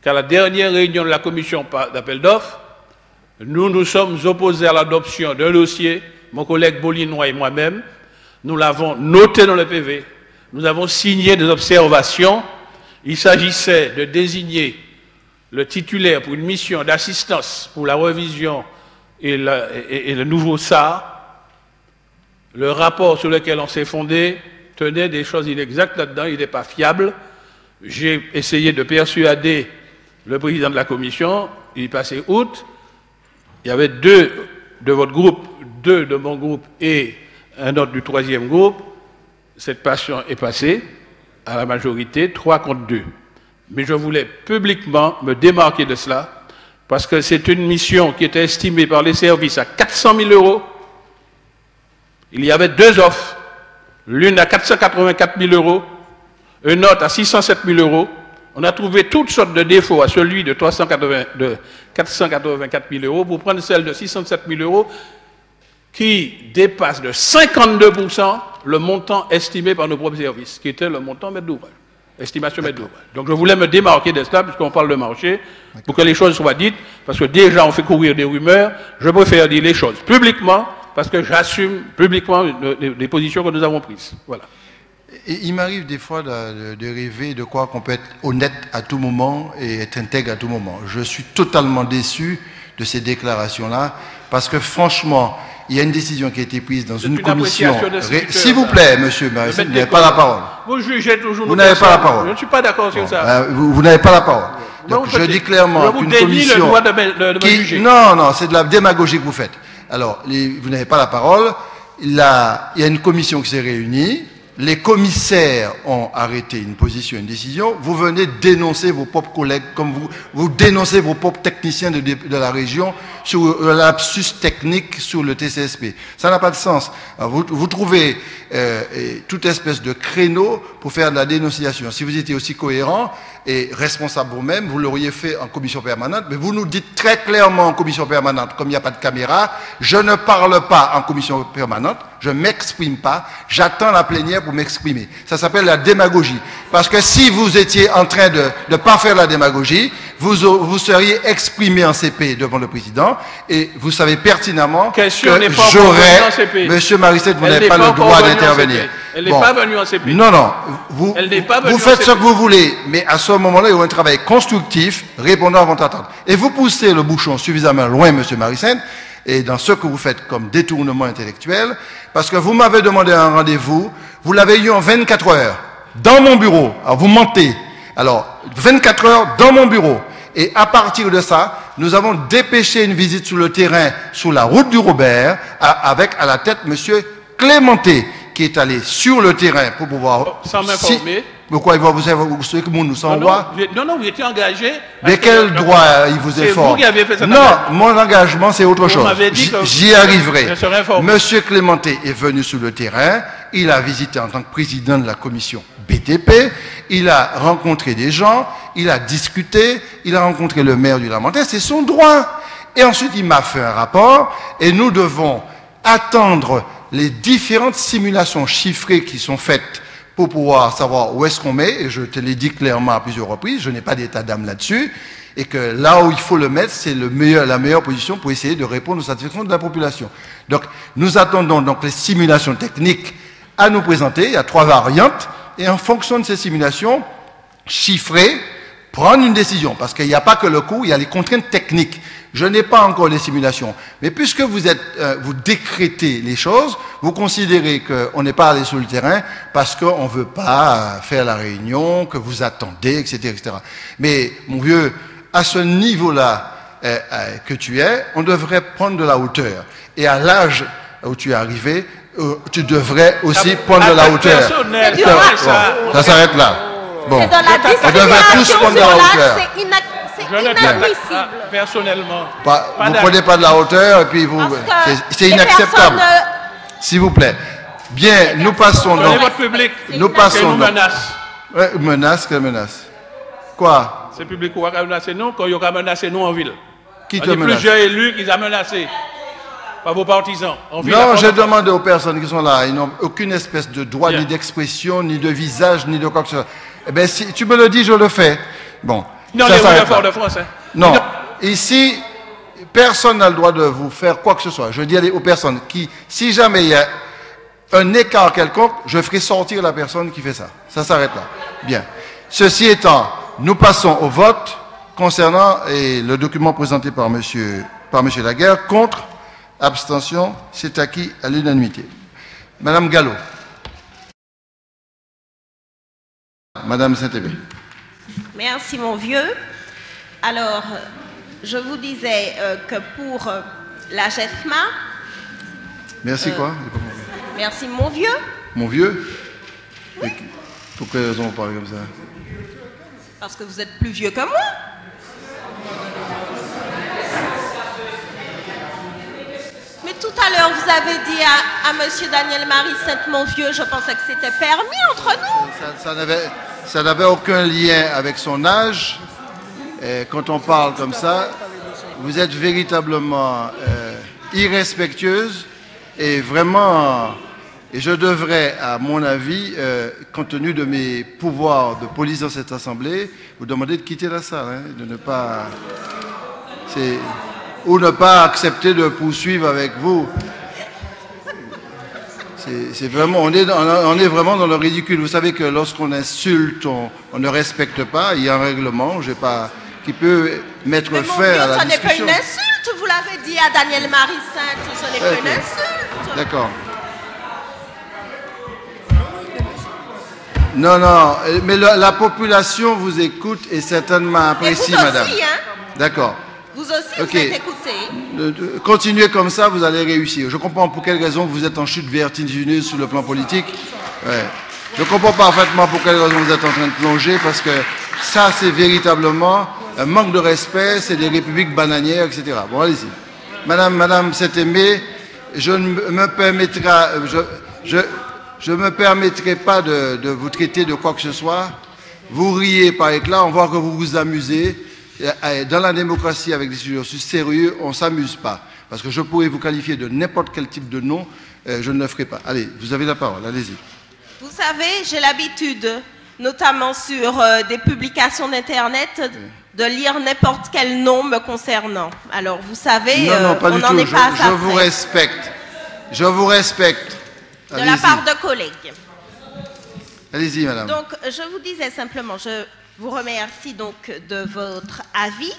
qu'à la dernière réunion de la commission d'appel d'offres, nous nous sommes opposés à l'adoption d'un dossier, mon collègue Bolinois et moi-même, nous l'avons noté dans le PV, nous avons signé des observations. Il s'agissait de désigner le titulaire pour une mission d'assistance pour la révision et le nouveau SAR. Le rapport sur lequel on s'est fondé tenait des choses inexactes là-dedans, il n'est pas fiable. J'ai essayé de persuader le président de la commission, il est passé août. Il y avait 2 de votre groupe, 2 de mon groupe et un autre du 3e groupe. Cette passion est passée à la majorité, 3 contre 2. Mais je voulais publiquement me démarquer de cela, parce que c'est une mission qui était estimée par les services à 400 000 €. Il y avait 2 offres, l'une à 484 000 €, une autre à 607 000 €. On a trouvé toutes sortes de défauts à celui de 484 000 € pour prendre celle de 607 000 € qui dépasse de 52% le montant estimé par nos propres services, qui était le montant mètre d'ouvrage, estimation mètre d'ouvrage. Donc je voulais me démarquer de cela, puisqu'on parle de marché, pour que les choses soient dites, parce que déjà on fait courir des rumeurs. Je préfère dire les choses publiquement, parce que j'assume publiquement les positions que nous avons prises. Voilà. Et il m'arrive des fois de rêver de quoi qu'on peut être honnête à tout moment et être intègre à tout moment. Je suis totalement déçu de ces déclarations-là, parce que franchement, il y a une décision qui a été prise dans une commission. S'il vous plaît, monsieur Marissin, vous n'avez pas la parole. Vous jugez toujours. Vous n'avez pas la parole. Je ne suis pas d'accord sur ça. Vous n'avez pas la parole. Donc je dis clairement qu'une commission... le droit de me juger. Non, c'est de la démagogie que vous faites. Alors, vous n'avez pas la parole. Il y a une commission qui s'est réunie. Les commissaires ont arrêté une position, une décision. Vous venez dénoncer vos propres collègues, comme vous dénoncez vos propres techniciens de la région sur le lapsus technique sur le TCSP. Ça n'a pas de sens. Alors vous trouvez toute espèce de créneau pour faire de la dénonciation. Si vous étiez aussi cohérent et responsable vous-même, vous l'auriez fait en commission permanente, mais vous nous dites très clairement en commission permanente, comme il n'y a pas de caméra, je ne parle pas en commission permanente, je ne m'exprime pas, j'attends la plénière pour m'exprimer. Ça s'appelle la démagogie. Parce que si vous étiez en train de ne pas faire la démagogie, vous seriez exprimé en CP devant le président, et vous savez pertinemment que j'aurais... Monsieur Marisset, vous n'avez pas le droit d'intervenir. Elle n'est pas venue en CP. Non, vous faites ce que vous voulez, mais à ce moment-là, il y aura un travail constructif, répondant à votre attente. Et vous poussez le bouchon suffisamment loin, monsieur Marisset, et dans ce que vous faites comme détournement intellectuel, parce que vous m'avez demandé un rendez-vous, vous l'avez eu en 24 heures, dans mon bureau. Alors vous mentez. Alors, 24 heures dans mon bureau. Et à partir de ça, nous avons dépêché une visite sur le terrain, sur la route du Robert, avec à la tête monsieur Clémenté, qui est allé sur le terrain pour pouvoir... Sans m'informer. Pourquoi vous savez que nous sommes droits? Non, vous étiez engagé. Mais quel droit il vous informe? C'est vous qui avez fait ça. Non, mon engagement, c'est autre chose. J'y arriverai. Je monsieur Clémenté est venu sur le terrain, il a visité en tant que président de la commission BTP, il a rencontré des gens, il a discuté, il a rencontré le maire du Lamentin, c'est son droit. Et ensuite, il m'a fait un rapport, et nous devons attendre les différentes simulations chiffrées qui sont faites pour pouvoir savoir où est-ce qu'on met, et je te l'ai dit clairement à plusieurs reprises, je n'ai pas d'état d'âme là-dessus, et que là où il faut le mettre, c'est la meilleure position pour essayer de répondre aux satisfactions de la population. Donc, nous attendons donc les simulations techniques à nous présenter, il y a 3 variantes, et en fonction de ces simulations chiffrées, prendre une décision, parce qu'il n'y a pas que le coût, il y a les contraintes techniques. Je n'ai pas encore les simulations. Mais puisque vous décrétez les choses, vous considérez qu'on n'est pas allé sur le terrain parce qu'on ne veut pas faire la réunion, que vous attendez, etc., etc. Mais, mon vieux, à ce niveau-là que tu es, on devrait prendre de la hauteur. Et à l'âge où tu es arrivé, tu devrais aussi prendre de la hauteur. Ça s'arrête là. Bon, on devrait tous prendre de la hauteur. Je ne pas personnellement. Vous ne prenez pas de la hauteur et puis c'est inacceptable. S'il vous plaît. Bien, nous passons donc. Votre public. Nous passons. Menace. Menace, quelle menace? Quoi? C'est le public qui a menacé nous, quand il a menacé nous en ville. Qui te menace? Plusieurs élus qui ont menacé. Par vos partisans. Non, j'ai demandé aux personnes qui sont là, ils n'ont aucune espèce de droit, ni d'expression, ni de visage, ni de quoi que ce soit. Eh bien, si tu me le dis, je le fais. Bon. Non, Ça les s'arrête efforts là. de France. Hein. Non. Ici, personne n'a le droit de vous faire quoi que ce soit. Je dis aux personnes qui, si jamais il y a un écart quelconque, je ferai sortir la personne qui fait ça. Ça s'arrête là. Bien. Ceci étant, nous passons au vote concernant le document présenté par monsieur Laguerre. Contre, abstention, c'est acquis à l'unanimité. Madame Gallo. Madame Saint-Ébé. Merci, mon vieux. Alors, je vous disais que pour la GEFMA... Merci quoi? Merci, mon vieux. Mon vieux? Oui. Pour quelle raison vous parlez comme ça? Parce que vous êtes plus vieux que moi. Mais tout à l'heure, vous avez dit à monsieur Daniel-Marie Sainte, mon vieux, je pensais que c'était permis entre nous. Ça n'avait aucun lien avec son âge. Et quand on parle comme ça, vous êtes véritablement irrespectueuse et vraiment, et je devrais, à mon avis, compte tenu de mes pouvoirs de police dans cette assemblée, vous demander de quitter la salle, hein, de ne pas, ou ne pas accepter de poursuivre avec vous. C'est vraiment, on est vraiment dans le ridicule. Vous savez que lorsqu'on insulte, on ne respecte pas. Il y a un règlement, qui peut mettre fin à la discussion. Ce n'est pas une insulte, vous l'avez dit à Daniel-Marie Sainte, ce n'est pas une insulte. D'accord. Non, non, mais la population vous écoute et certainement apprécie, madame. Vous aussi, hein? D'accord. Vous aussi, Ok. vous êtes écouté. Continuez comme ça, vous allez réussir. Je comprends pour quelle raison vous êtes en chute vertigineuse sur le plan politique. Ouais. Je comprends parfaitement pour quelle raison vous êtes en train de plonger, parce que ça, c'est véritablement un manque de respect, c'est des républiques bananières, etc. Bon, allez-y. Madame Saint-Aimé, je ne me permettrai pas de vous traiter de quoi que ce soit. Vous riez par éclat, on voit que vous vous amusez. Dans la démocratie, avec des sujets aussi sérieux, on ne s'amuse pas. Parce que je pourrais vous qualifier de n'importe quel type de nom, je ne le ferai pas. Allez, vous avez la parole, allez-y. Vous savez, j'ai l'habitude, notamment sur des publications d'Internet, de lire n'importe quel nom me concernant. Alors, vous savez, non, pas on du n'en tout. est pas à ça. Je vous respecte. Je vous respecte. De la part de collègues. Allez-y, madame. Donc, je vous disais simplement, je vous remercie donc de votre avis.